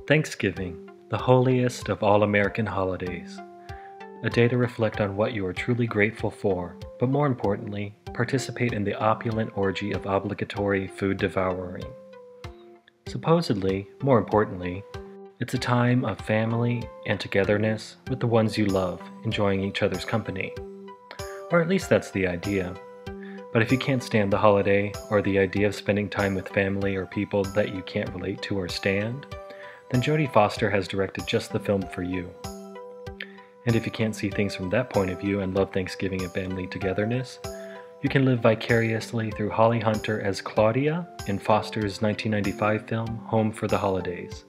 Thanksgiving, the holiest of all American holidays. A day to reflect on what you are truly grateful for, but more importantly, participate in the opulent orgy of obligatory food devouring. Supposedly, more importantly, it's a time of family and togetherness with the ones you love, enjoying each other's company. Or at least that's the idea. But if you can't stand the holiday, or the idea of spending time with family or people that you can't relate to or stand, then Jodie Foster has directed just the film for you. And if you can't see things from that point of view and love Thanksgiving and family togetherness, you can live vicariously through Holly Hunter as Claudia in Foster's 1995 film Home for the Holidays.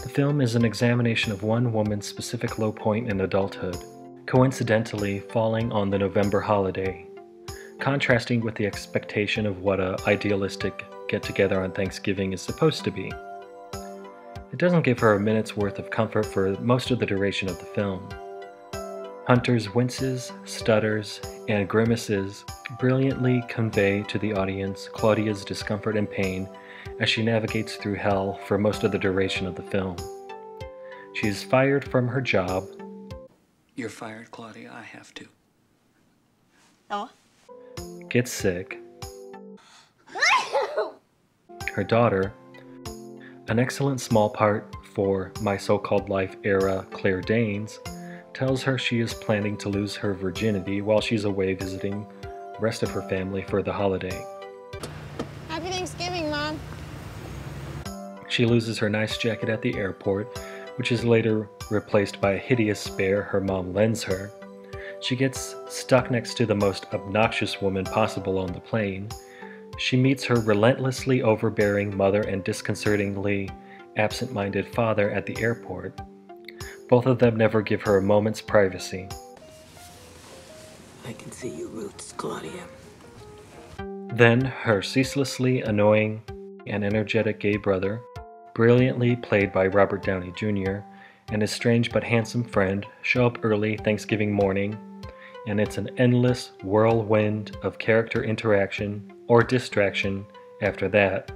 The film is an examination of one woman's specific low point in adulthood, coincidentally falling on the November holiday, contrasting with the expectation of what a idealistic get-together on Thanksgiving is supposed to be. It doesn't give her a minute's worth of comfort for most of the duration of the film. Hunter's winces, stutters, and grimaces brilliantly convey to the audience Claudia's discomfort and pain as she navigates through hell for most of the duration of the film. She is fired from her job. You're fired, Claudia. I have to. No. Gets sick. Her daughter, an excellent small part for My So-Called Life era Claire Danes, tells her she is planning to lose her virginity while she's away visiting the rest of her family for the holiday. Happy Thanksgiving, Mom. She loses her nice jacket at the airport, which is later replaced by a hideous spare her mom lends her. She gets stuck next to the most obnoxious woman possible on the plane. She meets her relentlessly overbearing mother and disconcertingly absent-minded father at the airport. Both of them never give her a moment's privacy. I can see your roots, Claudia. Then her ceaselessly annoying and energetic gay brother, brilliantly played by Robert Downey Jr., and his strange but handsome friend show up early Thanksgiving morning, and it's an endless whirlwind of character interaction or distraction after that,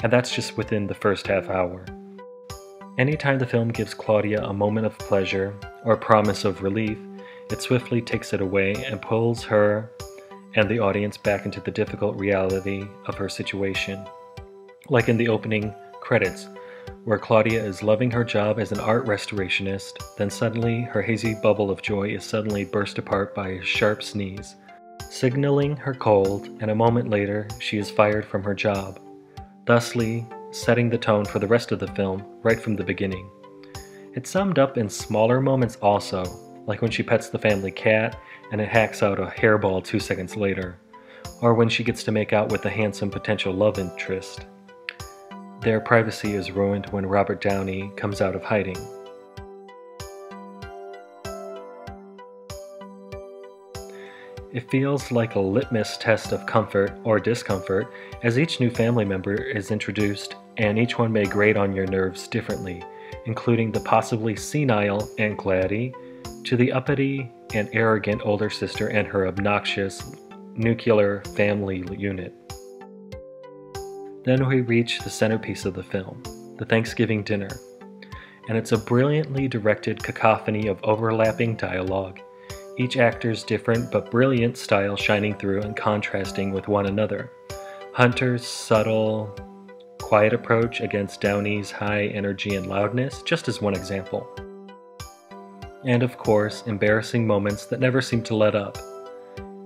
and that's just within the first half hour. Anytime the film gives Claudia a moment of pleasure or promise of relief, it swiftly takes it away and pulls her and the audience back into the difficult reality of her situation. Like in the opening credits, where Claudia is loving her job as an art restorationist, then suddenly her hazy bubble of joy is suddenly burst apart by a sharp sneeze, signaling her cold, and a moment later she is fired from her job, thusly setting the tone for the rest of the film right from the beginning. It's summed up in smaller moments also, like when she pets the family cat and it hacks out a hairball 2 seconds later, or when she gets to make out with the handsome potential love interest. Their privacy is ruined when Robert Downey comes out of hiding. It feels like a litmus test of comfort or discomfort as each new family member is introduced, and each one may grate on your nerves differently, including the possibly senile Aunt Gladys to the uppity and arrogant older sister and her obnoxious nuclear family unit. Then we reach the centerpiece of the film, the Thanksgiving dinner, and it's a brilliantly directed cacophony of overlapping dialogue, each actor's different but brilliant style shining through and contrasting with one another. Hunter's subtle, quiet approach against Downey's high energy and loudness, just as one example. And of course, embarrassing moments that never seem to let up,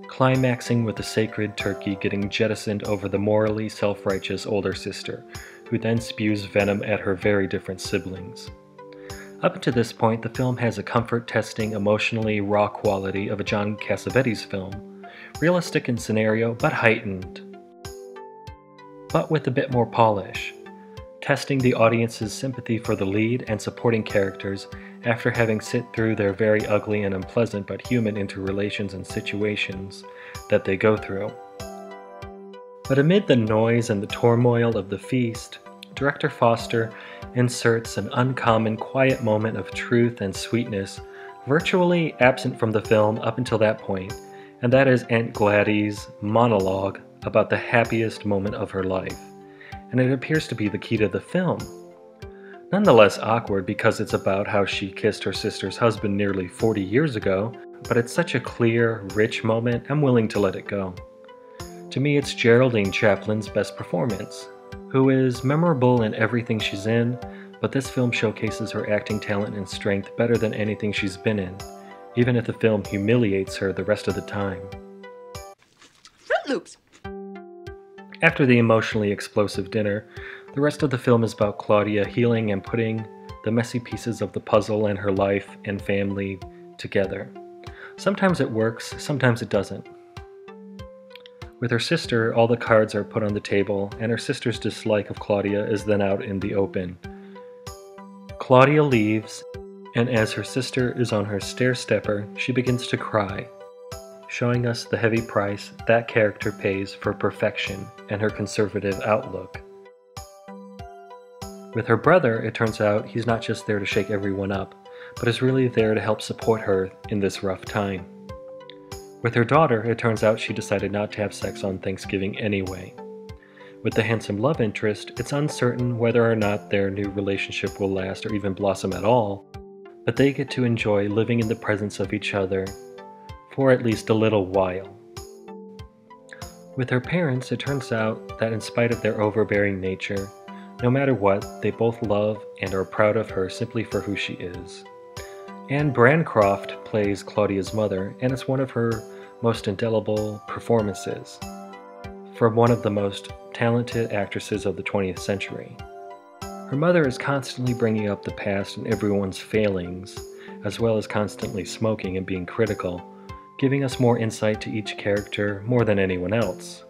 climaxing with the sacred turkey getting jettisoned over the morally self-righteous older sister, who then spews venom at her very different siblings. Up to this point, the film has a comfort-testing, emotionally raw quality of a John Cassavetes film, realistic in scenario but heightened, but with a bit more polish, testing the audience's sympathy for the lead and supporting characters after having sit through their very ugly and unpleasant but human interrelations and situations that they go through. But amid the noise and the turmoil of the feast, Director Foster inserts an uncommon quiet moment of truth and sweetness, virtually absent from the film up until that point, and that is Aunt Gladys' monologue about the happiest moment of her life. and it appears to be the key to the film. Nonetheless awkward because it's about how she kissed her sister's husband nearly 40 years ago, but it's such a clear, rich moment, I'm willing to let it go. To me, it's Geraldine Chaplin's best performance, who is memorable in everything she's in, but this film showcases her acting talent and strength better than anything she's been in, even if the film humiliates her the rest of the time. Fruit Loops! After the emotionally explosive dinner, the rest of the film is about Claudia healing and putting the messy pieces of the puzzle and her life and family together. Sometimes it works, sometimes it doesn't. With her sister, all the cards are put on the table, and her sister's dislike of Claudia is then out in the open. Claudia leaves, and as her sister is on her stair-stepper, she begins to cry, showing us the heavy price that character pays for perfection and her conservative outlook. With her brother, it turns out he's not just there to shake everyone up, but is really there to help support her in this rough time. With her daughter, it turns out she decided not to have sex on Thanksgiving anyway. With the handsome love interest, it's uncertain whether or not their new relationship will last or even blossom at all, but they get to enjoy living in the presence of each other for at least a little while. With her parents, it turns out that in spite of their overbearing nature, no matter what, they both love and are proud of her simply for who she is. Anne Bancroft plays Claudia's mother, and it's one of her most indelible performances from one of the most talented actresses of the 20th century. Her mother is constantly bringing up the past and everyone's failings, as well as constantly smoking and being critical, giving us more insight to each character more than anyone else.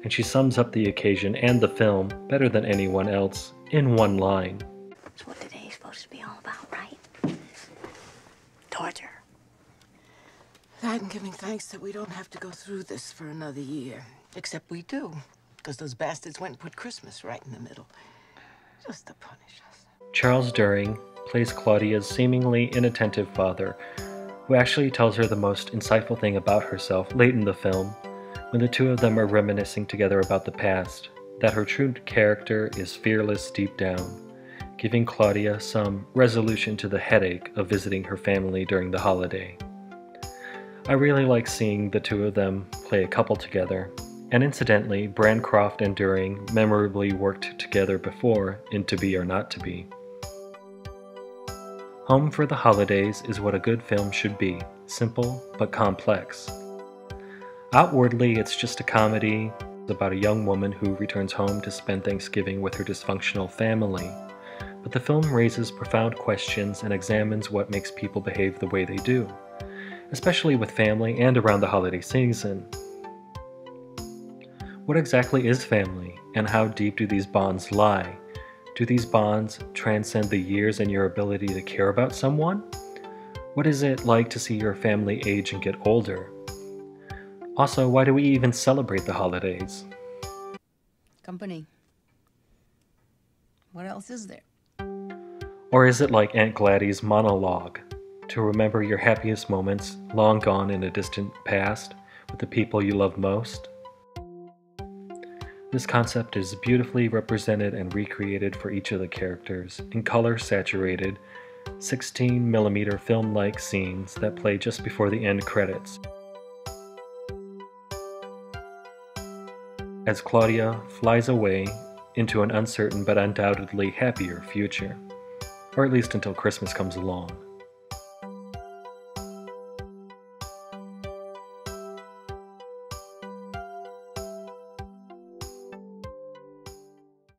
And she sums up the occasion and the film better than anyone else in one line. That's what today's supposed to be all about, right? Torture. That and giving thanks that we don't have to go through this for another year. Except we do, because those bastards went and put Christmas right in the middle. Just to punish us. Charles During plays Claudia's seemingly inattentive father, who actually tells her the most insightful thing about herself late in the film, when the two of them are reminiscing together about the past, that her true character is fearless deep down, giving Claudia some resolution to the headache of visiting her family during the holiday. I really like seeing the two of them play a couple together, and incidentally, Bancroft and During memorably worked together before in To Be or Not to Be. Home for the Holidays is what a good film should be, simple but complex. Outwardly, it's just a comedy about a young woman who returns home to spend Thanksgiving with her dysfunctional family, but the film raises profound questions and examines what makes people behave the way they do, especially with family and around the holiday season. What exactly is family, and how deep do these bonds lie? Do these bonds transcend the years and your ability to care about someone? What is it like to see your family age and get older? Also, why do we even celebrate the holidays? Company. What else is there? Or is it like Aunt Gladys' monologue, to remember your happiest moments long gone in a distant past with the people you love most? This concept is beautifully represented and recreated for each of the characters in color-saturated, 16mm film-like scenes that play just before the end credits. As Claudia flies away into an uncertain but undoubtedly happier future, or at least until Christmas comes along.